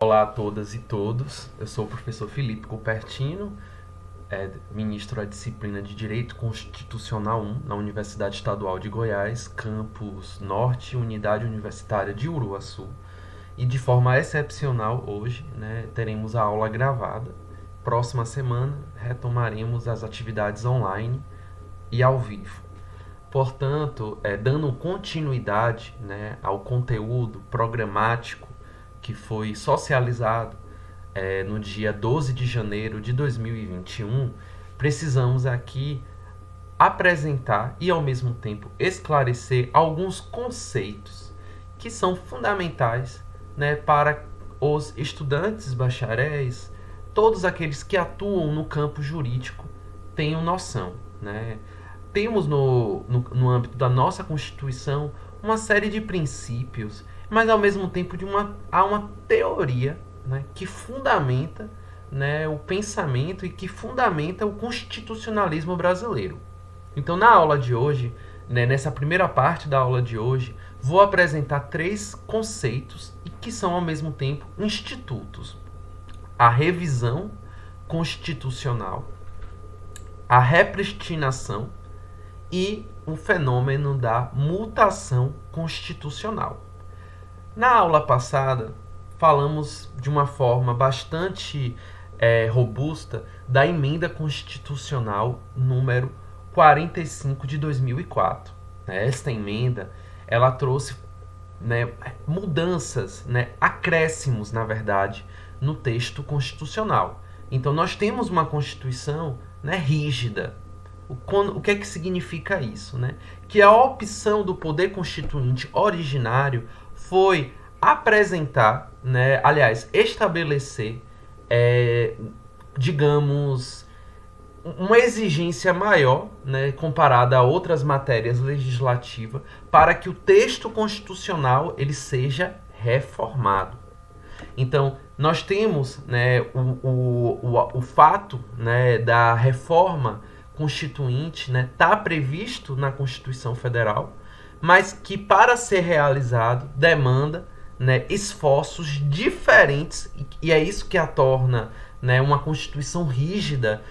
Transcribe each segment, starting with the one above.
Olá a todas e todos, eu sou o professor Felipe Cupertino, ministro da disciplina de Direito Constitucional 1 na Universidade Estadual de Goiás, campus Norte, Unidade Universitária de Uruaçu. E de forma excepcional hoje, teremos a aula gravada. Próxima semana retomaremos as atividades online e ao vivo. Portanto, dando continuidade, ao conteúdo programático que foi socializado no dia 12 de janeiro de 2021, precisamos aqui apresentar e, ao mesmo tempo, esclarecer alguns conceitos que são fundamentais, para os estudantes bacharéis, todos aqueles que atuam no campo jurídico tenham noção. Temos no âmbito da nossa Constituição uma série de princípios, mas ao mesmo tempo há uma teoria, que fundamenta, o pensamento e que fundamenta o constitucionalismo brasileiro. Então, na aula de hoje, nessa primeira parte da aula de hoje, vou apresentar 3 conceitos e que são ao mesmo tempo institutos: a revisão constitucional, a repristinação e o fenômeno da mutação constitucional. Na aula passada, falamos de uma forma bastante robusta da emenda constitucional número 45 de 2004. Esta emenda ela trouxe mudanças, acréscimos, na verdade, no texto constitucional. Então, nós temos uma Constituição rígida. O que é que significa isso? Que a opção do poder constituinte originário foi apresentar, estabelecer, digamos, uma exigência maior, comparada a outras matérias legislativas, para que o texto constitucional ele seja reformado. Então, nós temos o fato da reforma constituinte está previsto na Constituição Federal, mas que para ser realizado demanda esforços diferentes, e é isso que a torna uma Constituição rígida.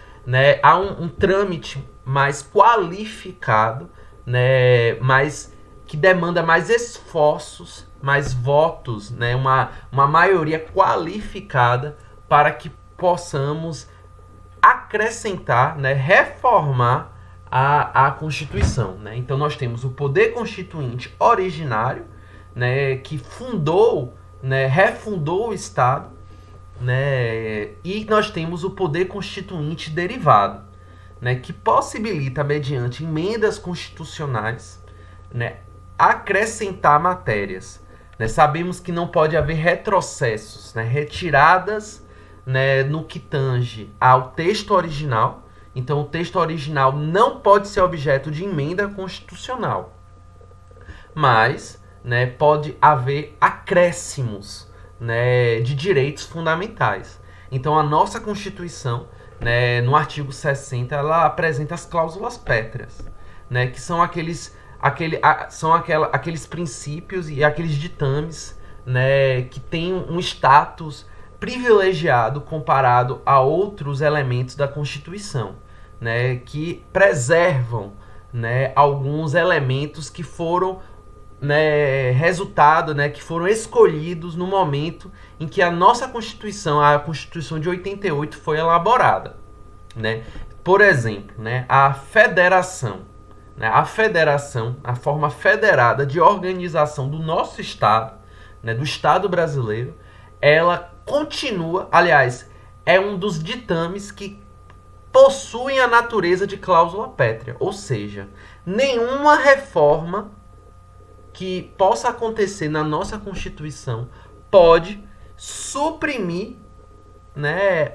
Há um trâmite mais qualificado, mais, que demanda mais esforços, mais votos, uma maioria qualificada para que possamos acrescentar, reformar a Constituição. Então, nós temos o poder constituinte originário, que fundou, refundou o Estado, e nós temos o poder constituinte derivado, que possibilita, mediante emendas constitucionais, acrescentar matérias. Sabemos que não pode haver retrocessos, retiradas no que tange ao texto original. Então, o texto original não pode ser objeto de emenda constitucional, mas pode haver acréscimos de direitos fundamentais. Então, a nossa Constituição, no artigo 60, ela apresenta as cláusulas pétreas, que são aqueles princípios e aqueles ditames, que têm um status privilegiado comparado a outros elementos da Constituição, que preservam alguns elementos que foram resultado, que foram escolhidos no momento em que a nossa Constituição, a Constituição de 88, foi elaborada. Por exemplo, a federação, a forma federada de organização do nosso Estado, do Estado brasileiro, ela continua, aliás, é um dos ditames que possuem a natureza de cláusula pétrea, ou seja, nenhuma reforma que possa acontecer na nossa Constituição pode suprimir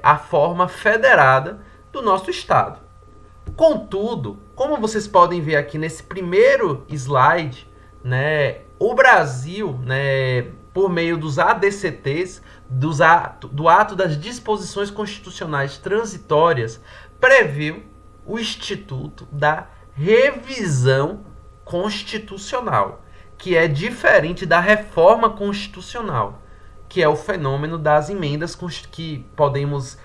a forma federada do nosso Estado. Contudo, como vocês podem ver aqui nesse primeiro slide, o Brasil, por meio dos ADCTs, do ato das disposições constitucionais transitórias, previu o Instituto da Revisão Constitucional, que é diferente da reforma constitucional, que é o fenômeno das emendas que podemos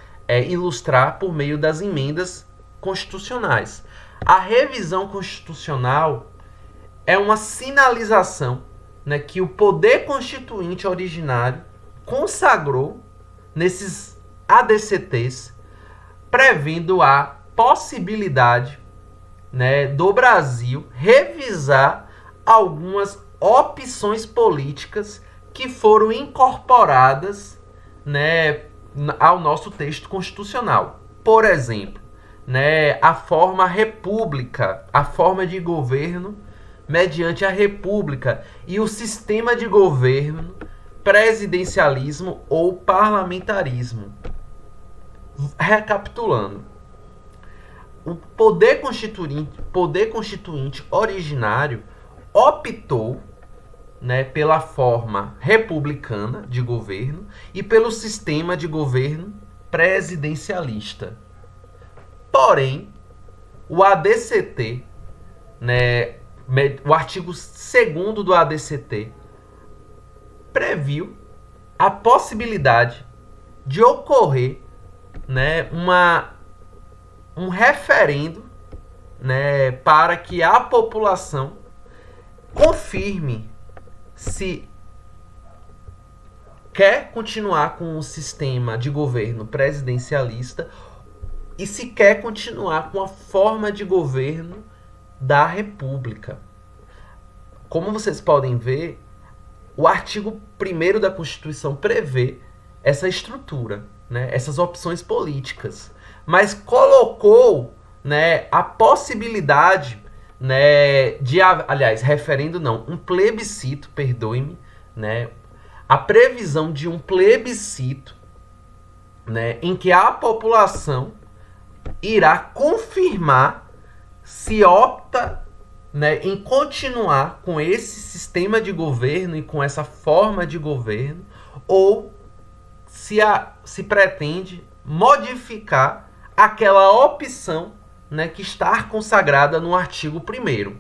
ilustrar por meio das emendas constitucionais. A revisão constitucional é uma sinalização, né, que o poder constituinte originário consagrou nesses ADCTs, prevendo a possibilidade, né, do Brasil revisar algumas opções políticas que foram incorporadas, né, ao nosso texto constitucional. Por exemplo, né, a forma república, a forma de governo mediante a república e o sistema de governo presidencialismo ou parlamentarismo. Recapitulando, o poder constituinte originário optou, né, pela forma republicana de governo e pelo sistema de governo presidencialista. Porém, o ADCT, né, o artigo 2º do ADCT, previu a possibilidade de ocorrer, né, um referendo, né, para que a população confirme se quer continuar com o sistema de governo presidencialista e se quer continuar com a forma de governo da República. Como vocês podem ver, o artigo 1º da Constituição prevê essa estrutura, né, essas opções políticas, mas colocou, né, a possibilidade, né, de, aliás, referendo não, um plebiscito, perdoe-me, né, a previsão de um plebiscito, né, em que a população irá confirmar se opta, né, em continuar com esse sistema de governo e com essa forma de governo, ou se pretende modificar aquela opção, né, que está consagrada no artigo 1º.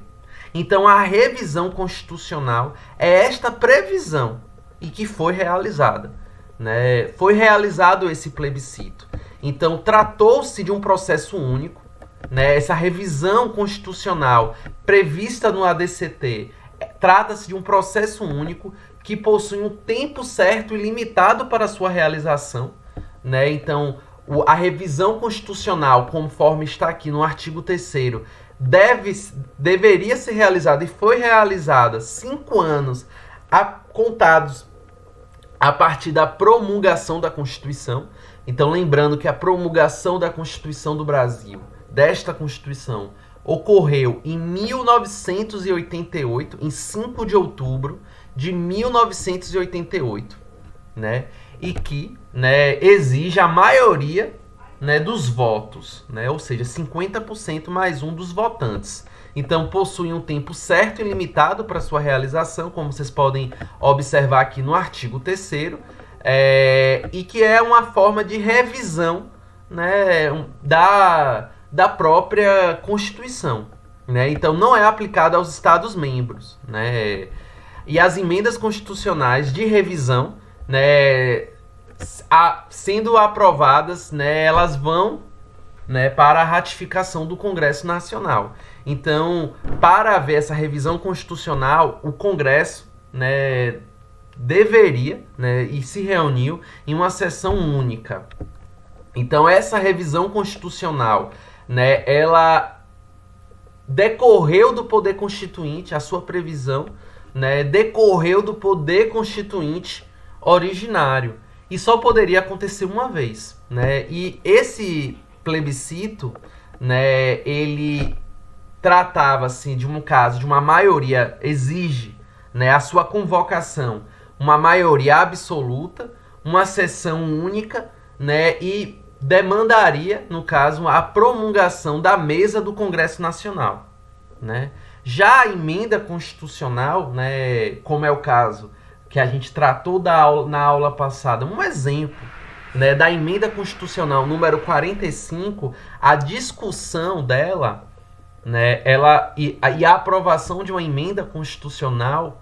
Então, a revisão constitucional é esta previsão e que foi realizada, né? Foi realizado esse plebiscito. Então, tratou-se de um processo único, né? Essa revisão constitucional prevista no ADCT trata-se de um processo único que possui um tempo certo e limitado para sua realização, né? Então, a revisão constitucional, conforme está aqui no artigo 3º, deveria ser realizada e foi realizada 5 anos contados a partir da promulgação da Constituição. Então, lembrando que a promulgação da Constituição do Brasil, desta Constituição, ocorreu em 1988, em 5 de outubro de 1988, né? E que, né, exige a maioria, né, dos votos, né? Ou seja, 50% mais um dos votantes. Então, possui um tempo certo e limitado para sua realização, como vocês podem observar aqui no artigo 3º, e que é uma forma de revisão, né, da própria Constituição, né? Então, não é aplicada aos Estados-membros, né? E as emendas constitucionais de revisão, né, sendo aprovadas, né, elas vão, né, para a ratificação do Congresso Nacional. Então, para haver essa revisão constitucional, o Congresso, né, deveria, né, e se reuniu em uma sessão única. Então, essa revisão constitucional, né, ela decorreu do poder constituinte, a sua previsão, né, decorreu do poder constituinte originário e só poderia acontecer uma vez, né? E esse plebiscito, né, ele tratava-se de um caso de uma maioria, exige, né, a sua convocação, uma maioria absoluta, uma sessão única, né, e demandaria, no caso, a promulgação da mesa do Congresso Nacional, né? Já a emenda constitucional, né, como é o caso que a gente tratou na aula passada, um exemplo, né, da emenda constitucional número 45, a discussão dela, né, e a aprovação de uma emenda constitucional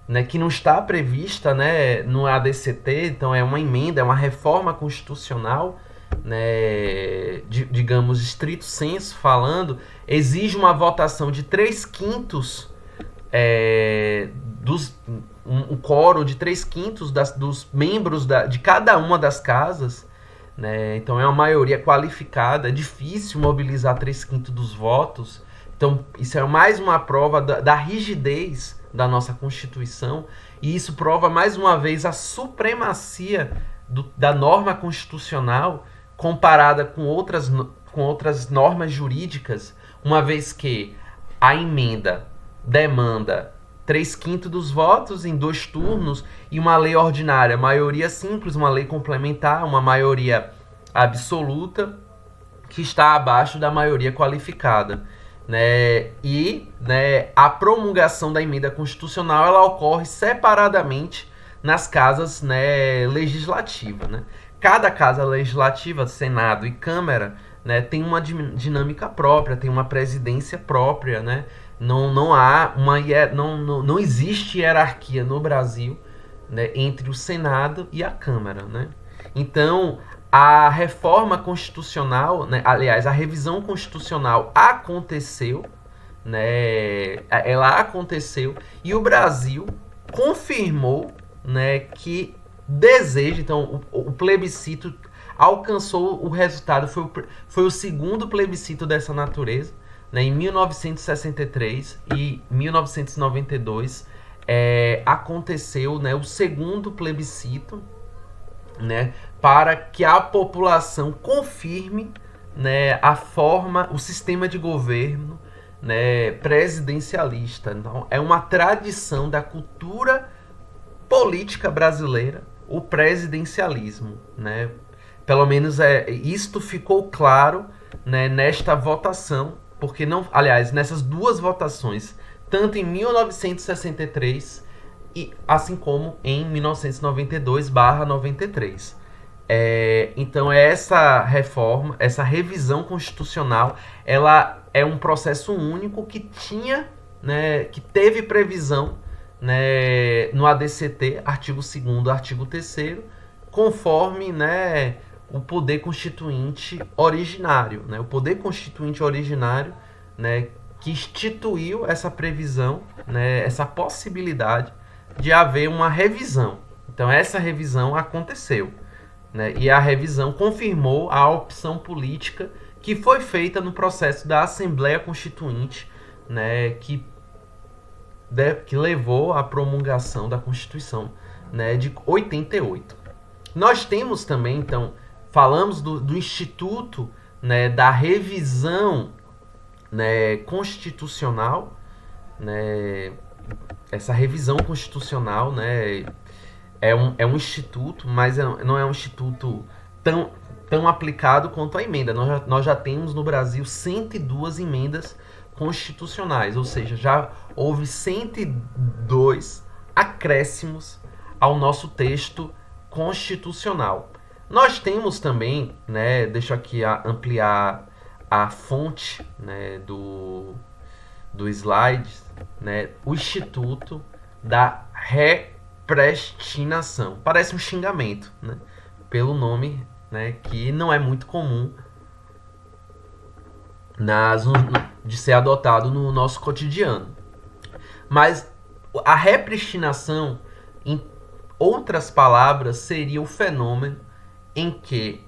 né, que não está prevista, né, no ADCT, então é uma emenda, é uma reforma constitucional, né, digamos, estrito senso falando, exige uma votação de 3/5 um quórum de 3/5 dos membros de cada uma das casas, né? Então é uma maioria qualificada, é difícil mobilizar 3/5 dos votos. Então isso é mais uma prova da rigidez da nossa Constituição, e isso prova mais uma vez a supremacia da norma constitucional comparada com outras normas jurídicas, uma vez que a emenda demanda 3/5 dos votos em 2 turnos, e uma lei ordinária, maioria simples, uma lei complementar, uma maioria absoluta, que está abaixo da maioria qualificada. Né? E, né, a promulgação da emenda constitucional ela ocorre separadamente nas casas, né, legislativas. Né? Cada casa legislativa, Senado e Câmara, né, tem uma dinâmica própria, tem uma presidência própria, né? Não há uma não existe hierarquia no Brasil, né, entre o Senado e a Câmara, né? Então, a reforma constitucional, né, aliás, a revisão constitucional aconteceu, né? Ela aconteceu e o Brasil confirmou, né, que deseja, então o plebiscito alcançou o resultado, foi o segundo plebiscito dessa natureza, né, em 1963 e 1992 aconteceu, né, o segundo plebiscito, né, para que a população confirme, né, a forma, o sistema de governo, né, presidencialista. Então, é uma tradição da cultura política brasileira o presidencialismo, né? Pelo menos isto ficou claro, né, nesta votação, porque não, aliás, nessas duas votações, tanto em 1963 e assim como em 1992/93. Então essa reforma, essa revisão constitucional, ela é um processo único que tinha, né, que teve previsão, né, no ADCT, artigo 2º, artigo 3º, conforme, né, o poder constituinte originário, né, o poder constituinte originário, né, que instituiu essa previsão, né, essa possibilidade de haver uma revisão. Então essa revisão aconteceu, né, e a revisão confirmou a opção política que foi feita no processo da Assembleia Constituinte, né, que levou à promulgação da Constituição, né, de 88. Nós temos também, então, falamos do Instituto, né, da revisão, né, constitucional, né, essa revisão constitucional, né, é um instituto, mas não é um instituto tão aplicado quanto a emenda. Nós já temos no Brasil 102 emendas constitucionais, ou seja, já houve 102 acréscimos ao nosso texto constitucional. Nós temos também, né, deixa aqui ampliar a fonte, né, do slide, né, o Instituto da Repristinação. Parece um xingamento, né, pelo nome, né, que não é muito comum de ser adotado no nosso cotidiano. Mas a repristinação, em outras palavras, seria o fenômeno em que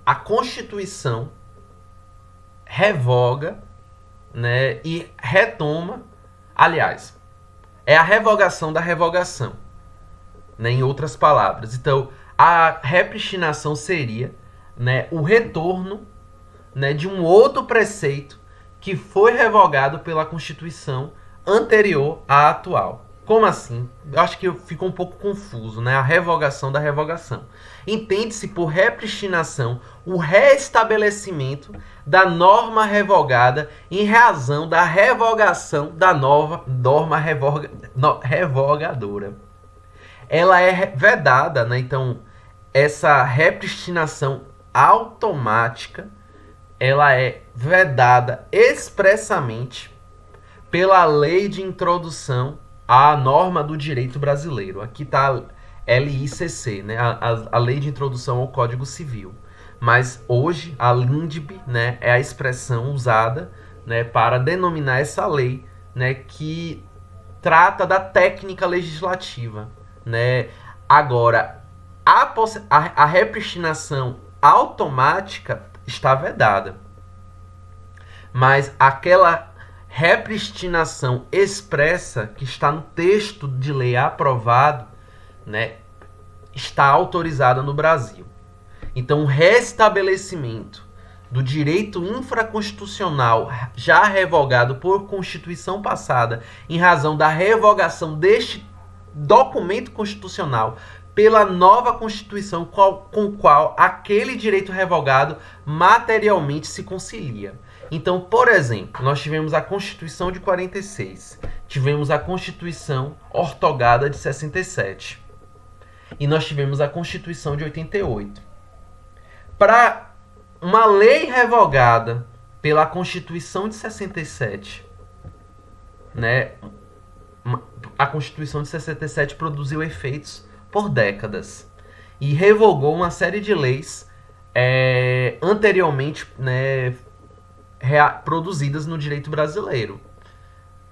a Constituição revoga, né, e retoma, aliás, é a revogação da revogação, né, em outras palavras. Então, a repristinação seria, né, o retorno, né, de um outro preceito que foi revogado pela Constituição anterior à atual. Como assim? Eu acho que ficou um pouco confuso, né? A revogação da revogação. Entende-se por repristinação o restabelecimento da norma revogada em razão da revogação da nova norma revogadora. Ela é vedada, né? Então, essa repristinação automática, ela é vedada expressamente pela Lei de Introdução a norma do direito brasileiro. Aqui está LICC, né, a Lei de Introdução ao Código Civil. Mas hoje a LINDB, né, é a expressão usada, né, para denominar essa lei, né, que trata da técnica legislativa, né? Agora, a repristinação automática está vedada. Mas aquela repristinação expressa que está no texto de lei aprovado, né, está autorizada no Brasil. Então, o restabelecimento do direito infraconstitucional já revogado por Constituição passada em razão da revogação deste documento constitucional pela nova Constituição com qual aquele direito revogado materialmente se concilia. Então, por exemplo, nós tivemos a Constituição de 46, tivemos a Constituição ortogada de 67 e nós tivemos a Constituição de 88. Para uma lei revogada pela Constituição de 67, né? A Constituição de 67 produziu efeitos por décadas e revogou uma série de leis anteriormente, né, produzidas no direito brasileiro.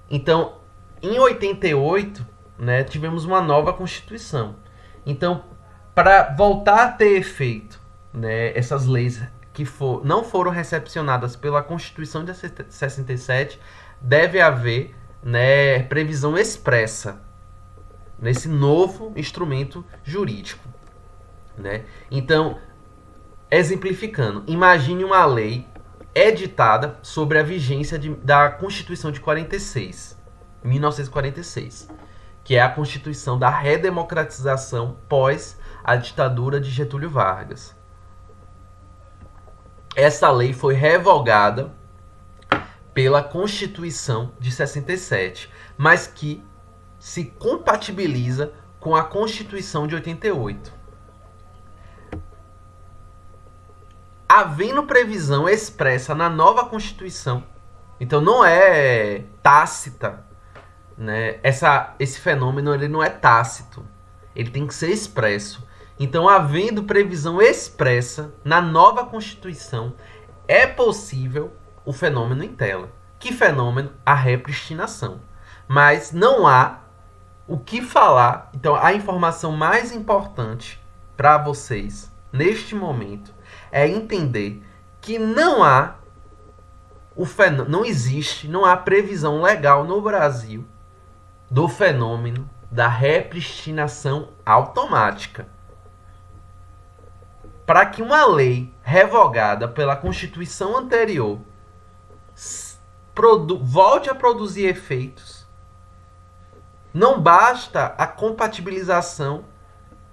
Então, em 88, né, tivemos uma nova Constituição. Então, para voltar a ter efeito, né, essas leis que não foram recepcionadas pela Constituição de 67, deve haver, né, previsão expressa nesse novo instrumento jurídico, né? Então, exemplificando, imagine uma lei editada sobre a vigência da Constituição de 1946, que é a Constituição da redemocratização pós a ditadura de Getúlio Vargas. Essa lei foi revogada pela Constituição de 67, mas que se compatibiliza com a Constituição de 88. Havendo previsão expressa na nova Constituição, então não é tácita, né? Esse fenômeno ele não é tácito, ele tem que ser expresso. Então, havendo previsão expressa na nova Constituição, é possível o fenômeno em tela. Que fenômeno? A repristinação. Mas não há o que falar. Então, a informação mais importante para vocês, neste momento, é entender que não há não há previsão legal no Brasil do fenômeno da repristinação automática. Para que uma lei revogada pela Constituição anterior volte a produzir efeitos, não basta a compatibilização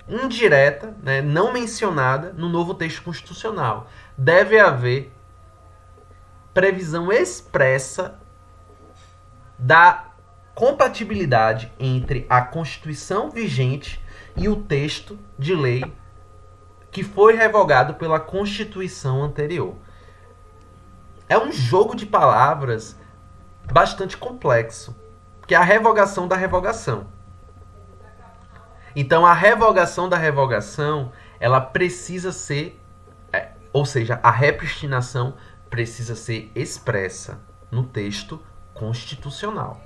indireta, né, não mencionada no novo texto constitucional. Deve haver previsão expressa da compatibilidade entre a Constituição vigente e o texto de lei que foi revogado pela Constituição anterior. É um jogo de palavras bastante complexo, que é a revogação da revogação. Então, a revogação da revogação, ela precisa ser, ou seja, a repristinação precisa ser expressa no texto constitucional.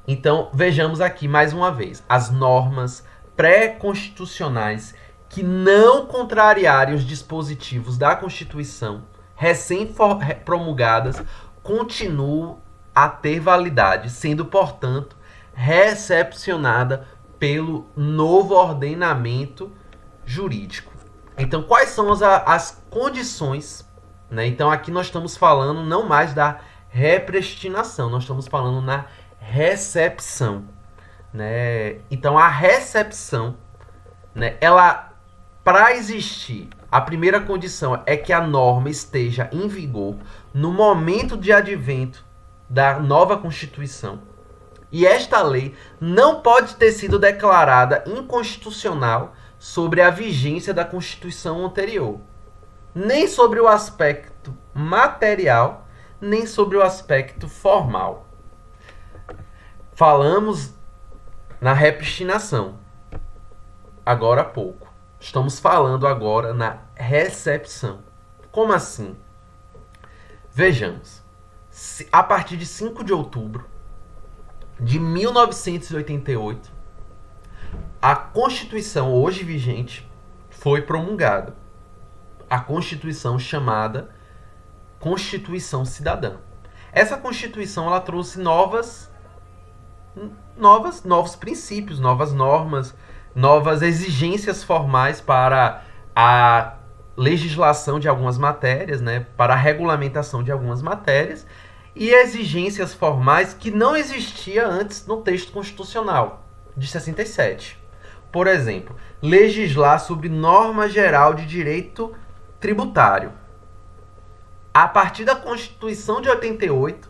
Então, vejamos aqui mais uma vez as normas pré-constitucionais que não contrariarem os dispositivos da Constituição recém-promulgadas continuam a ter validade, sendo, portanto, recepcionada pelo novo ordenamento jurídico. Então, quais são as condições, né? Então, aqui nós estamos falando não mais da repristinação, nós estamos falando na recepção, né? Então, a recepção, né, ela, para existir, a primeira condição é que a norma esteja em vigor no momento de advento da nova Constituição. E esta lei não pode ter sido declarada inconstitucional sobre a vigência da Constituição anterior, nem sobre o aspecto material, nem sobre o aspecto formal. Falamos na repristinação, agora há pouco. Estamos falando agora na recepção. Como assim? Vejamos. A partir de 5 de outubro de 1988, a Constituição hoje vigente foi promulgada. A Constituição chamada Constituição Cidadã. Essa Constituição ela trouxe novos princípios, novas normas, novas exigências formais para a legislação de algumas matérias, né, para a regulamentação de algumas matérias, e exigências formais que não existia antes no texto constitucional de 67. Por exemplo, legislar sobre norma geral de direito tributário. A partir da Constituição de 88,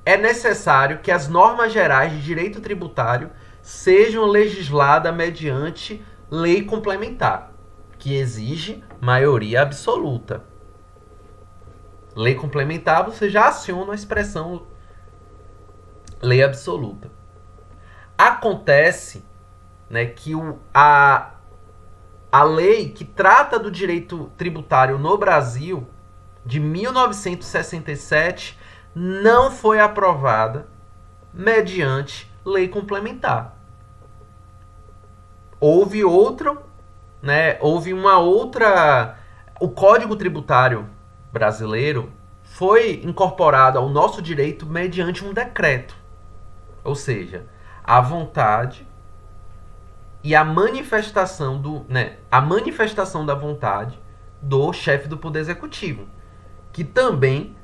é necessário que as normas gerais de direito tributário sejam legisladas mediante lei complementar, que exige maioria absoluta. Lei complementar, você já aciona a expressão lei absoluta. Acontece, né, que a lei que trata do direito tributário no Brasil, de 1967, não foi aprovada mediante lei complementar. Houve uma outra... O Código Tributário brasileiro foi incorporado ao nosso direito mediante um decreto. Ou seja, a vontade e a manifestação da vontade do chefe do Poder Executivo, que também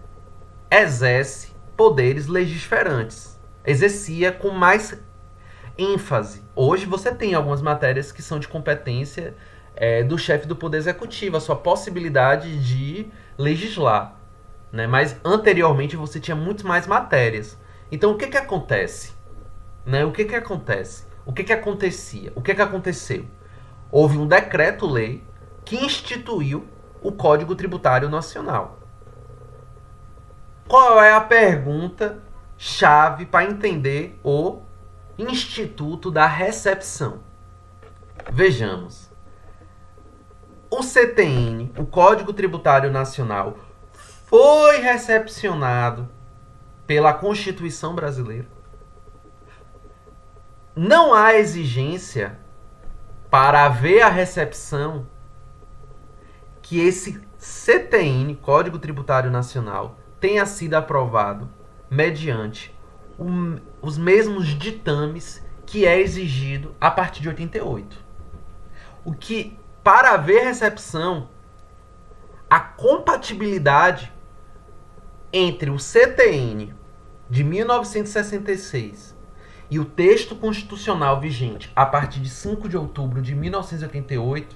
exerce poderes legisferantes. Exercia com mais ênfase. Hoje você tem algumas matérias que são de competência do chefe do Poder Executivo, a sua possibilidade de legislar, né? Mas anteriormente você tinha muito mais matérias. Então o que acontece? Né? O que acontece? O que acontecia? O que aconteceu? Houve um decreto-lei que instituiu o Código Tributário Nacional. Qual é a pergunta chave para entender o Instituto da Recepção? Vejamos. O CTN, o Código Tributário Nacional, foi recepcionado pela Constituição brasileira. Não há exigência para haver a recepção que esse CTN, Código Tributário Nacional, tenha sido aprovado mediante os mesmos ditames que é exigido a partir de 88. O que, para haver recepção, a compatibilidade entre o CTN de 1966 e o texto constitucional vigente a partir de 5 de outubro de 1988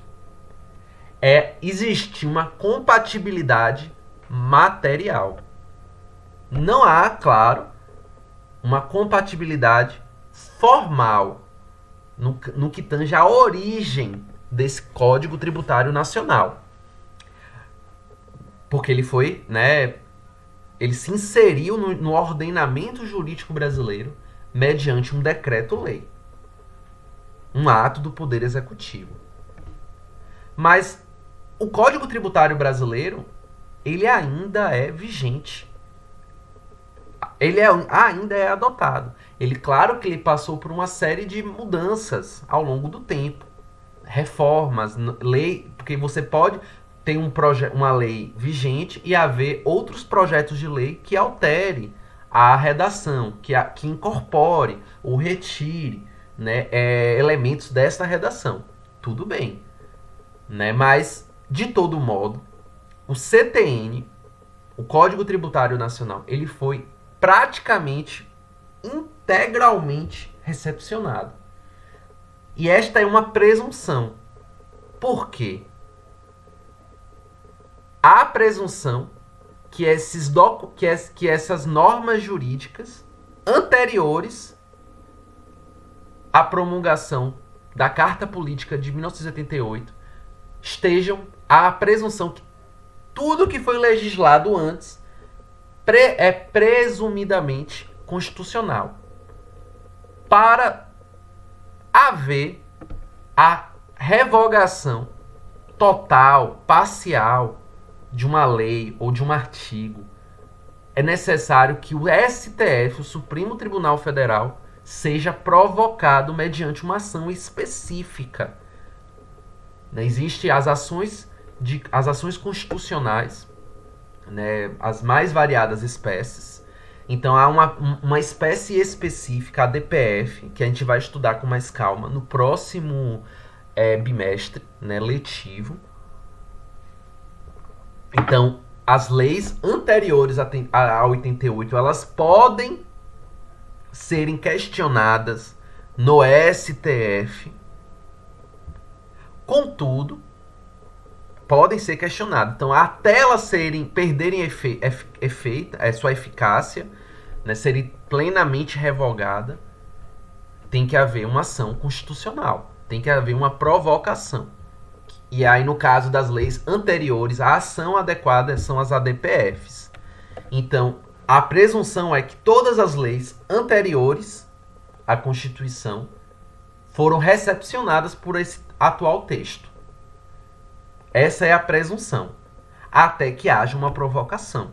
existe uma compatibilidade material. Não há, claro, uma compatibilidade formal no que tange à origem desse Código Tributário Nacional. Porque ele foi, ele se inseriu no ordenamento jurídico brasileiro mediante um decreto-lei, um ato do Poder Executivo. Mas o Código Tributário brasileiro, ele ainda é vigente. Ele ainda é adotado. Claro que ele passou por uma série de mudanças ao longo do tempo. Reformas, lei, porque você pode ter uma lei vigente e haver outros projetos de lei que altere a redação, que incorpore ou retire, elementos dessa redação. Tudo bem. Mas, de todo modo, o CTN, o Código Tributário Nacional, ele foi praticamente integralmente recepcionado. E esta é uma presunção. Por quê? Há a presunção que essas normas jurídicas anteriores à promulgação da Carta Política de 1988 há a presunção que tudo que foi legislado antes é presumidamente constitucional. para haver a revogação total, parcial de uma lei ou de um artigo, é necessário que o STF, o Supremo Tribunal Federal, seja provocado mediante uma ação específica. Existem as ações constitucionais, né, as mais variadas espécies. Então há uma espécie específica, a DPF, que a gente vai estudar com mais calma no próximo bimestre, né, letivo. Então, as leis anteriores a 88, elas podem serem questionadas no STF. Contudo, podem ser questionadas. Então, até elas perderem sua eficácia, né, serem plenamente revogadas, tem que haver uma ação constitucional. Tem que haver uma provocação. E aí, no caso das leis anteriores, a ação adequada são as ADPFs. Então, a presunção é que todas as leis anteriores à Constituição foram recepcionadas por esse atual texto. Essa é a presunção. Até que haja uma provocação.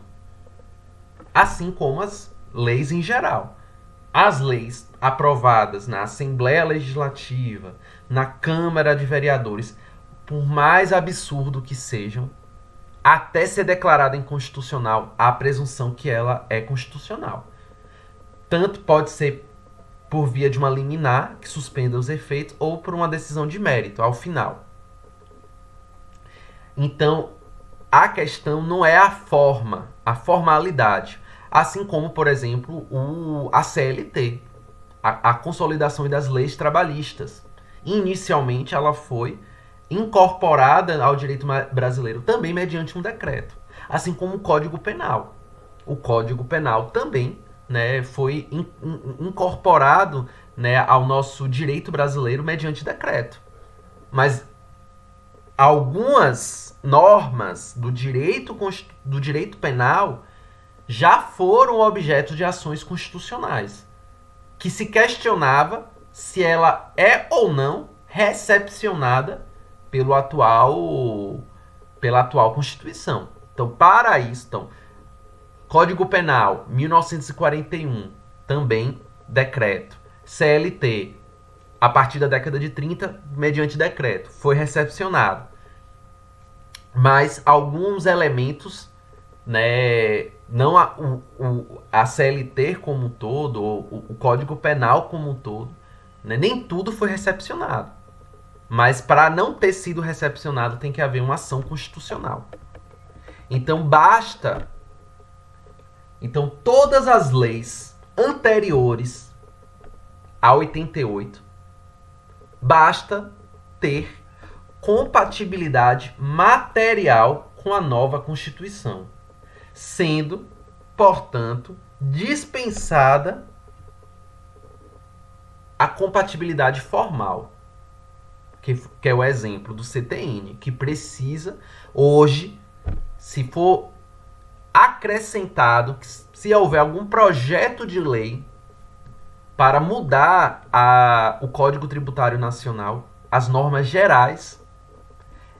Assim como as leis em geral. As leis aprovadas na Assembleia Legislativa, na Câmara de Vereadores, por mais absurdo que sejam, até ser declarada inconstitucional, há a presunção que ela é constitucional. Tanto pode ser por via de uma liminar, que suspenda os efeitos, ou por uma decisão de mérito, ao final. Então, a questão não é a forma, a formalidade. Assim como, por exemplo, a CLT, a Consolidação das Leis Trabalhistas. Inicialmente, ela foi incorporada ao direito brasileiro também mediante um decreto, assim como o Código Penal. O Código Penal também, né, foi incorporado, né, ao nosso direito brasileiro mediante decreto. Mas algumas normas do direito penal já foram objeto de ações constitucionais, que se questionava se ela é ou não recepcionada pela atual Constituição. Então, para isso, Código Penal, 1941, também decreto. CLT, a partir da década de 30, mediante decreto, foi recepcionado. Mas alguns elementos, né, não a CLT como um todo, ou o Código Penal como um todo, né, nem tudo foi recepcionado. Mas para não ter sido recepcionado, tem que haver uma ação constitucional. Então todas as leis anteriores a 88, basta ter compatibilidade material com a nova Constituição, sendo, portanto, dispensada a compatibilidade formal, que é o exemplo do CTN, que precisa, hoje, se for acrescentado, se houver algum projeto de lei para mudar o Código Tributário Nacional, as normas gerais,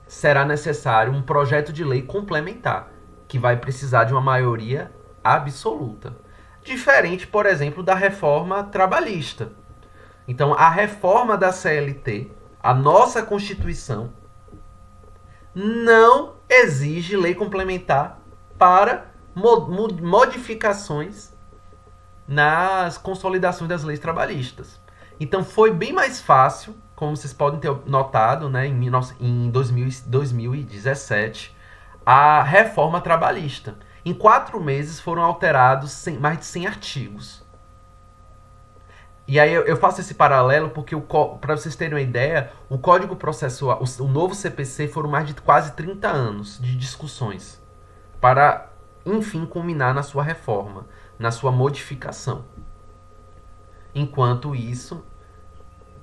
será necessário um projeto de lei complementar, que vai precisar de uma maioria absoluta. Diferente, por exemplo, da reforma trabalhista. Então, a reforma da CLT, a nossa Constituição, não exige lei complementar para modificações nas consolidações das leis trabalhistas. Então, foi bem mais fácil, como vocês podem ter notado, né, em 2017, a reforma trabalhista. Em 4 meses foram alterados mais de 100 artigos. E aí eu faço esse paralelo porque, para vocês terem uma ideia, o Código Processual, o novo CPC, foram mais de quase 30 anos de discussões para, enfim, culminar na sua reforma, na sua modificação. Enquanto isso,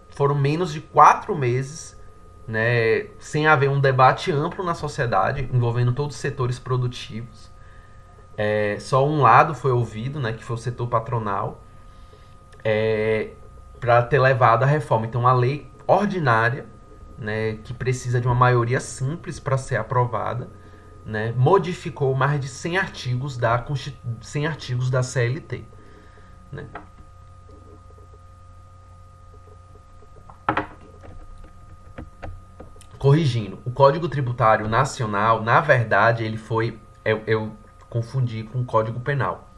foram menos de 4 meses, né, sem haver um debate amplo na sociedade, envolvendo todos os setores produtivos. Só um lado foi ouvido, né, que foi o setor patronal. para ter levado à reforma. Então, a lei ordinária, né, que precisa de uma maioria simples para ser aprovada, né, modificou mais de 100 artigos da CLT. Né? Corrigindo, o Código Tributário Nacional, na verdade, ele foi... Eu confundi com o Código Penal.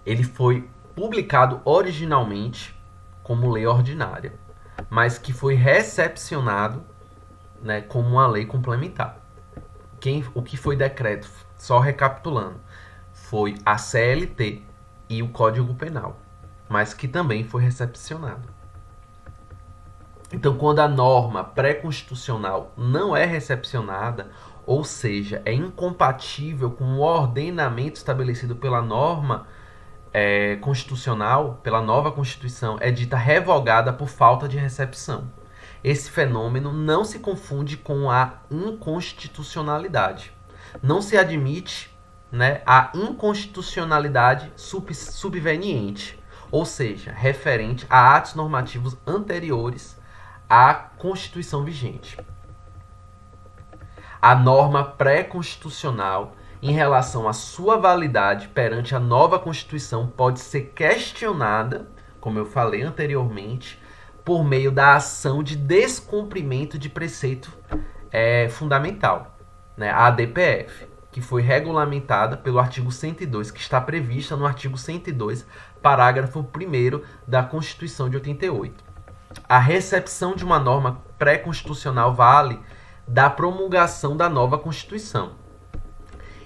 Ele foi publicado originalmente como lei ordinária, mas que foi recepcionado, né, como uma lei complementar. O que foi decreto, só recapitulando, foi a CLT e o Código Penal, mas que também foi recepcionado. Então, quando a norma pré-constitucional não é recepcionada, ou seja, é incompatível com o ordenamento estabelecido pela norma constitucional, pela nova Constituição, é dita revogada por falta de recepção. Esse fenômeno não se confunde com a inconstitucionalidade. Não se admite, né, a inconstitucionalidade subveniente, ou seja, referente a atos normativos anteriores à Constituição vigente. A norma pré-constitucional, em relação à sua validade perante a nova Constituição, pode ser questionada, como eu falei anteriormente, por meio da ação de descumprimento de preceito fundamental, né, a ADPF, que foi regulamentada pelo artigo 102, que está prevista no artigo 102, parágrafo 1º da Constituição de 88. A recepção de uma norma pré-constitucional vale da promulgação da nova Constituição.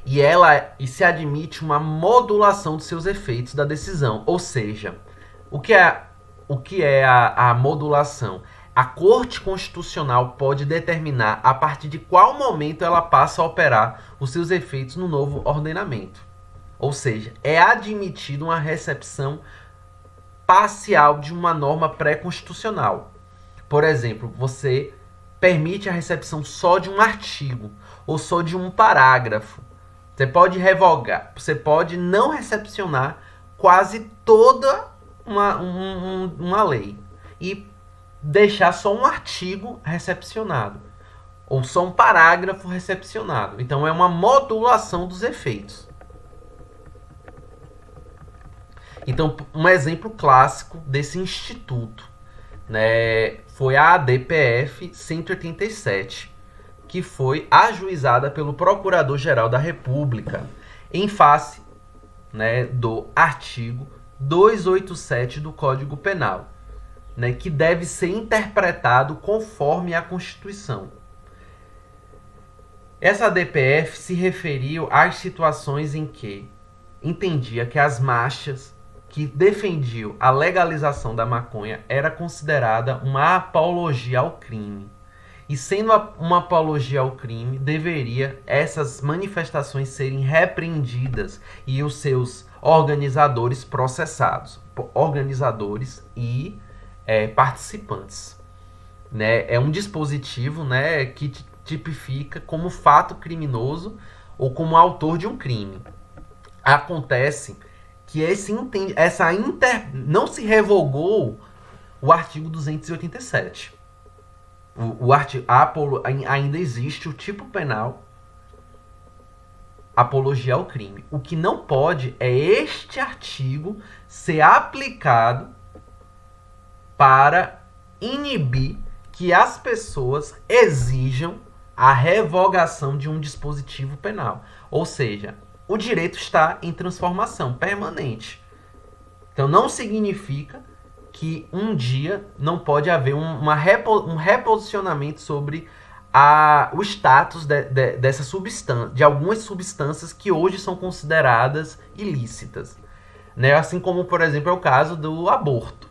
E se admite uma modulação de seus efeitos da decisão. Ou seja, o que é a modulação? A Corte Constitucional pode determinar a partir de qual momento ela passa a operar os seus efeitos no novo ordenamento. Ou seja, é admitida uma recepção parcial de uma norma pré-constitucional. Por exemplo, você permite a recepção só de um artigo ou só de um parágrafo. Você pode revogar, você pode não recepcionar quase toda uma lei e deixar só um artigo recepcionado ou só um parágrafo recepcionado. Então é uma modulação dos efeitos. Então, um exemplo clássico desse instituto, né, foi a ADPF 187, que foi ajuizada pelo Procurador-Geral da República, em face, né, do artigo 287 do Código Penal, né, que deve ser interpretado conforme a Constituição. Essa ADPF se referiu às situações em que entendia que as marchas que defendiam a legalização da maconha era considerada uma apologia ao crime. E sendo uma apologia ao crime, deveria essas manifestações serem repreendidas e os seus organizadores processados. Organizadores e participantes. Né? É um dispositivo, né, que tipifica como fato criminoso ou como autor de um crime. Acontece que não se revogou o artigo 287. Ainda existe o tipo penal apologia ao crime. O que não pode é este artigo ser aplicado para inibir que as pessoas exijam a revogação de um dispositivo penal. Ou seja, o direito está em transformação permanente. Então não significa que um dia não pode haver um reposicionamento sobre o status dessa substância, de algumas substâncias que hoje são consideradas ilícitas. Né? Assim como, por exemplo, é o caso do aborto.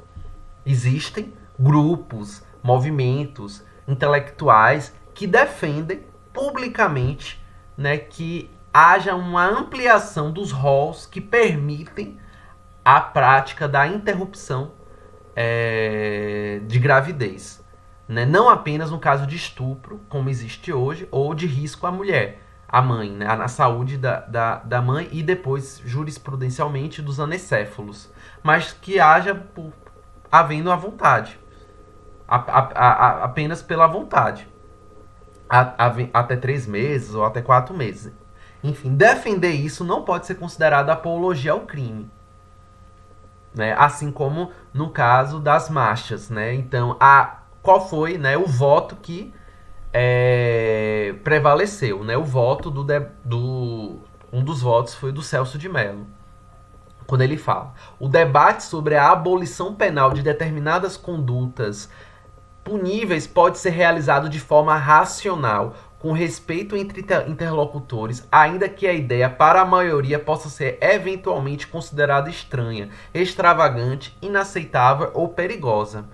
Existem grupos, movimentos intelectuais que defendem publicamente, né, que haja uma ampliação dos rolos que permitem a prática da interrupção de gravidez. Né? Não apenas no caso de estupro, como existe hoje, ou de risco à mulher, à mãe, né? Na saúde da mãe e depois, jurisprudencialmente, dos anencéfalos. Mas que haja, havendo a vontade. Apenas pela vontade. Até 3 meses ou até 4 meses. Enfim, defender isso não pode ser considerado apologia ao crime. Né? Assim como no caso das marchas. Né? Então, qual foi, né, o voto que prevaleceu? Né? O voto um dos votos foi do Celso de Mello. Quando ele fala: o debate sobre a abolição penal de determinadas condutas puníveis pode ser realizado de forma racional, com respeito entre interlocutores, ainda que a ideia para a maioria possa ser eventualmente considerada estranha, extravagante, inaceitável ou perigosa.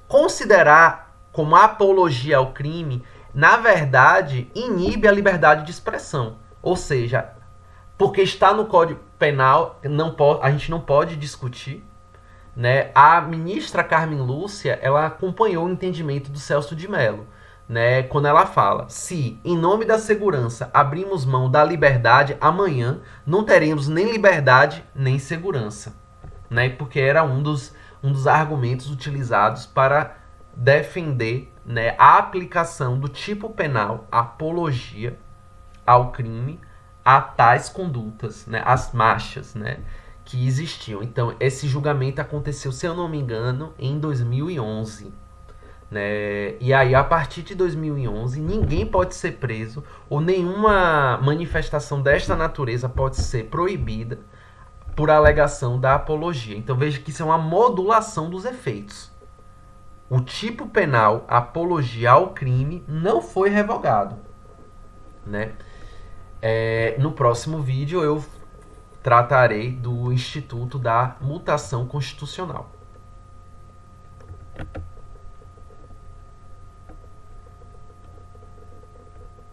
Considerar como apologia ao crime, na verdade, inibe a liberdade de expressão. Ou seja, porque está no Código Penal, a gente não pode discutir. Né? A ministra Carmen Lúcia, ela acompanhou o entendimento do Celso de Mello, né? Quando ela fala: se, em nome da segurança, abrimos mão da liberdade, amanhã não teremos nem liberdade nem segurança. Né? Porque era um dos argumentos utilizados para defender, né, a aplicação do tipo penal apologia ao crime a tais condutas, né, as marchas, né, que existiam. Então, esse julgamento aconteceu, se eu não me engano, em 2011. Né? E aí, a partir de 2011, ninguém pode ser preso ou nenhuma manifestação desta natureza pode ser proibida por alegação da apologia. Então, veja que isso é uma modulação dos efeitos. O tipo penal apologia ao crime não foi revogado. Né? No próximo vídeo eu tratarei do Instituto da Mutação Constitucional.